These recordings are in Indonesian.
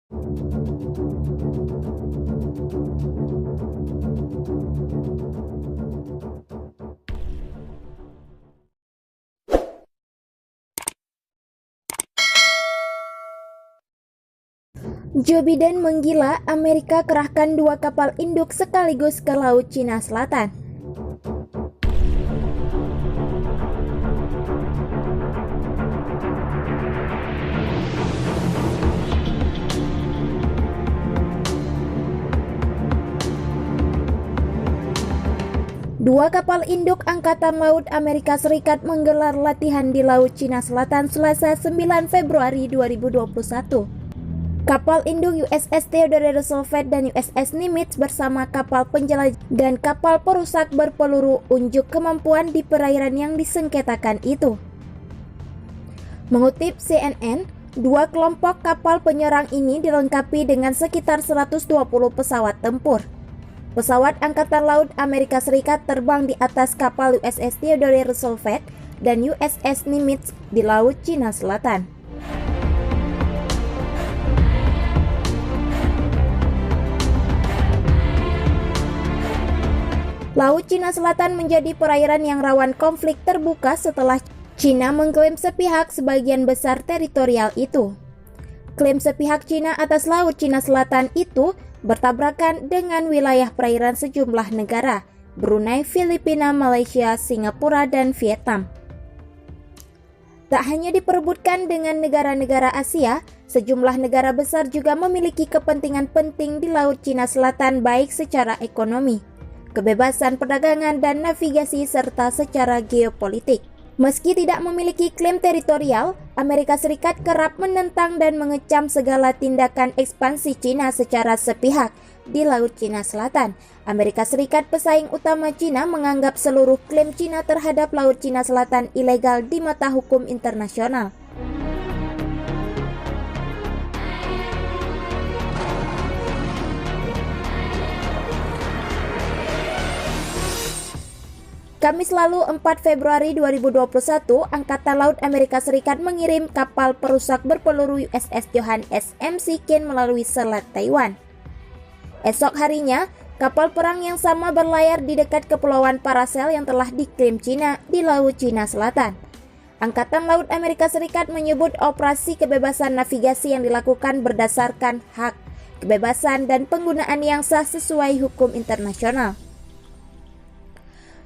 Joe Biden menggila Amerika kerahkan 2 kapal induk sekaligus ke Laut Cina Selatan. Dua kapal induk Angkatan Laut Amerika Serikat menggelar latihan di Laut Cina Selatan Selasa 9 Februari 2021. Kapal induk USS Theodore Roosevelt dan USS Nimitz bersama kapal penjelajah dan kapal perusak berpeluru unjuk kemampuan di perairan yang disengketakan itu. Mengutip CNN, dua kelompok kapal penyerang ini dilengkapi dengan sekitar 120 pesawat tempur. Pesawat Angkatan Laut Amerika Serikat terbang di atas kapal USS Theodore Roosevelt dan USS Nimitz di Laut Cina Selatan. Laut Cina Selatan menjadi perairan yang rawan konflik terbuka setelah Cina mengklaim sepihak sebagian besar teritorial itu. Klaim sepihak Cina atas Laut Cina Selatan itu bertabrakan dengan wilayah perairan sejumlah negara, Brunei, Filipina, Malaysia, Singapura, dan Vietnam. Tak hanya diperebutkan dengan negara-negara Asia, sejumlah negara besar juga memiliki kepentingan penting di Laut Cina Selatan baik secara ekonomi, kebebasan perdagangan dan navigasi serta secara geopolitik. Meski tidak memiliki klaim teritorial, Amerika Serikat kerap menentang dan mengecam segala tindakan ekspansi Cina secara sepihak di Laut Cina Selatan. Amerika Serikat, pesaing utama Cina, menganggap seluruh klaim Cina terhadap Laut Cina Selatan ilegal di mata hukum internasional. Kamis lalu 4 Februari 2021, Angkatan Laut Amerika Serikat mengirim kapal perusak berpeluru USS Johann S. McCain melalui Selat Taiwan. Esok harinya, kapal perang yang sama berlayar di dekat Kepulauan Paracel yang telah diklaim Cina di Laut Cina Selatan. Angkatan Laut Amerika Serikat menyebut operasi kebebasan navigasi yang dilakukan berdasarkan hak, kebebasan, dan penggunaan yang sah sesuai hukum internasional.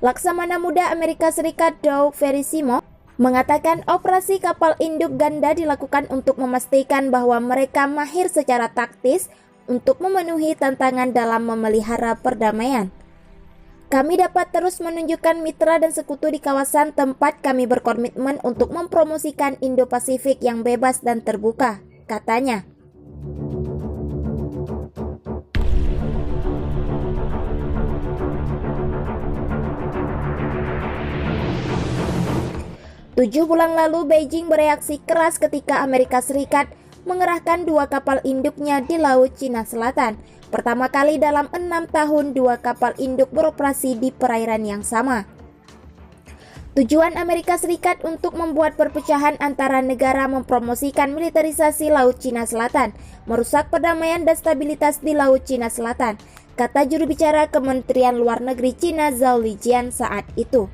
Laksamana Muda Amerika Serikat Doug Verissimo mengatakan operasi kapal induk ganda dilakukan untuk memastikan bahwa mereka mahir secara taktis untuk memenuhi tantangan dalam memelihara perdamaian. Kami dapat terus menunjukkan mitra dan sekutu di kawasan tempat kami berkomitmen untuk mempromosikan Indo-Pasifik yang bebas dan terbuka, katanya. Tujuh bulan lalu, Beijing bereaksi keras ketika Amerika Serikat mengerahkan 2 kapal induknya di Laut Cina Selatan. Pertama kali dalam 6 tahun 2 kapal induk beroperasi di perairan yang sama. Tujuan Amerika Serikat untuk membuat perpecahan antara negara mempromosikan militerisasi Laut Cina Selatan, merusak perdamaian dan stabilitas di Laut Cina Selatan, kata juru bicara Kementerian Luar Negeri Cina Zhao Lijian saat itu.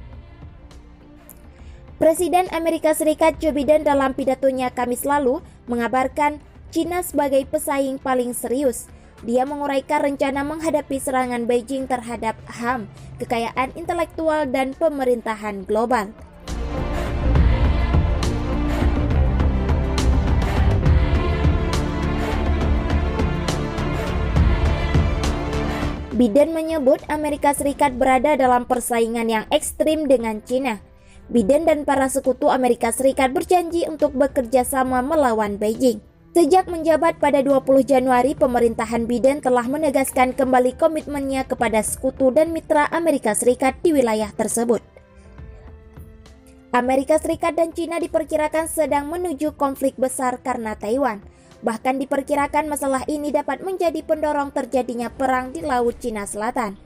Presiden Amerika Serikat Joe Biden dalam pidatonya Kamis lalu mengabarkan Cina sebagai pesaing paling serius. Dia menguraikan rencana menghadapi serangan Beijing terhadap HAM, kekayaan intelektual, dan pemerintahan global. Biden menyebut Amerika Serikat berada dalam persaingan yang ekstrim dengan Cina. Biden dan para sekutu Amerika Serikat berjanji untuk bekerja sama melawan Beijing. Sejak menjabat pada 20 Januari, pemerintahan Biden telah menegaskan kembali komitmennya kepada sekutu dan mitra Amerika Serikat di wilayah tersebut. Amerika Serikat dan Cina diperkirakan sedang menuju konflik besar karena Taiwan. Bahkan diperkirakan masalah ini dapat menjadi pendorong terjadinya perang di Laut Cina Selatan.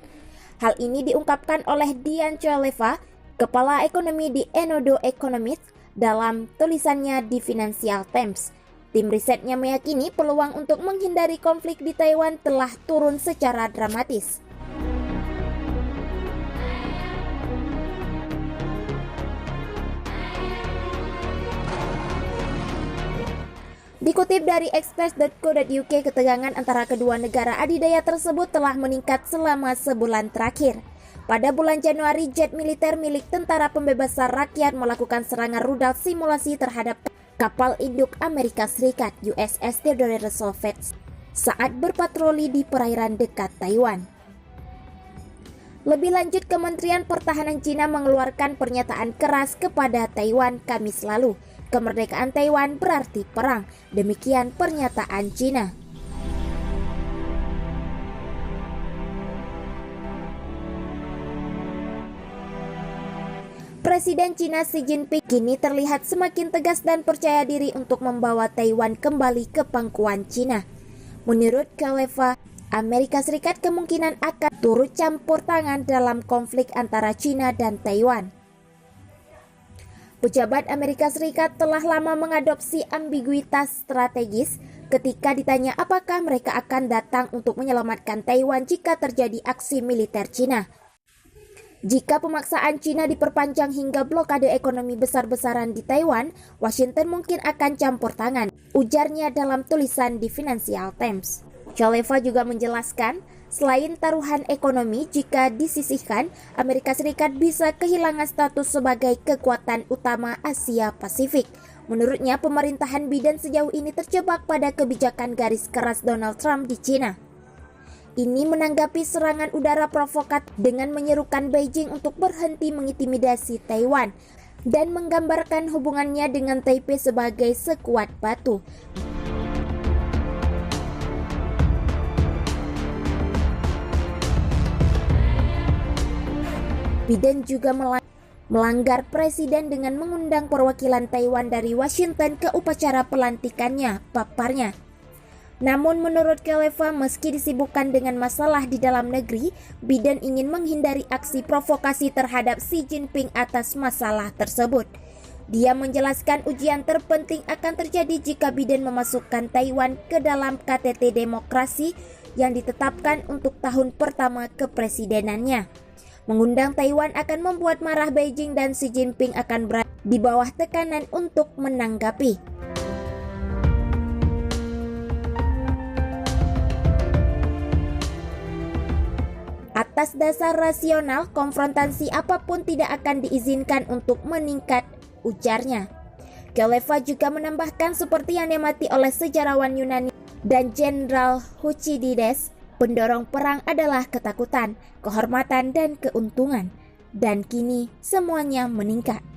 Hal ini diungkapkan oleh Dian Chaleva, Kepala Ekonomi di Enodo Economics, dalam tulisannya di Financial Times. Tim risetnya meyakini peluang untuk menghindari konflik di Taiwan telah turun secara dramatis. Dikutip dari express.co.uk, ketegangan antara kedua negara adidaya tersebut telah meningkat selama sebulan terakhir. Pada bulan Januari, jet militer milik Tentara Pembebasan Rakyat melakukan serangan rudal simulasi terhadap kapal induk Amerika Serikat USS Theodore Roosevelt saat berpatroli di perairan dekat Taiwan. Lebih lanjut, Kementerian Pertahanan Cina mengeluarkan pernyataan keras kepada Taiwan Kamis lalu. Kemerdekaan Taiwan berarti perang. Demikian pernyataan Cina. Presiden Cina Xi Jinping kini terlihat semakin tegas dan percaya diri untuk membawa Taiwan kembali ke pangkuan Cina. Menurut Khalifa, Amerika Serikat kemungkinan akan turut campur tangan dalam konflik antara Cina dan Taiwan. Pejabat Amerika Serikat telah lama mengadopsi ambiguitas strategis ketika ditanya apakah mereka akan datang untuk menyelamatkan Taiwan jika terjadi aksi militer Cina. Jika pemaksaan Cina diperpanjang hingga blokade ekonomi besar-besaran di Taiwan, Washington mungkin akan campur tangan, ujarnya dalam tulisan di Financial Times. Khalifa juga menjelaskan, selain taruhan ekonomi, jika disisihkan, Amerika Serikat bisa kehilangan status sebagai kekuatan utama Asia Pasifik. Menurutnya, pemerintahan Biden sejauh ini terjebak pada kebijakan garis keras Donald Trump di Cina. Ini menanggapi serangan udara provokatif dengan menyerukan Beijing untuk berhenti mengintimidasi Taiwan dan menggambarkan hubungannya dengan Taipei sebagai sekuat batu. Biden juga melanggar presiden dengan mengundang perwakilan Taiwan dari Washington ke upacara pelantikannya, paparnya. Namun menurut Khalifa, meski disibukkan dengan masalah di dalam negeri, Biden ingin menghindari aksi provokasi terhadap Xi Jinping atas masalah tersebut. Dia menjelaskan ujian terpenting akan terjadi jika Biden memasukkan Taiwan ke dalam KTT demokrasi yang ditetapkan untuk tahun pertama kepresidenannya. Mengundang Taiwan akan membuat marah Beijing dan Xi Jinping akan berada di bawah tekanan untuk menanggapi. Atas dasar rasional, konfrontasi apapun tidak akan diizinkan untuk meningkat, ujarnya. Khalifa juga menambahkan seperti yang diamati oleh sejarawan Yunani dan Jenderal Thucydides, pendorong perang adalah ketakutan, kehormatan, dan keuntungan. Dan kini semuanya meningkat.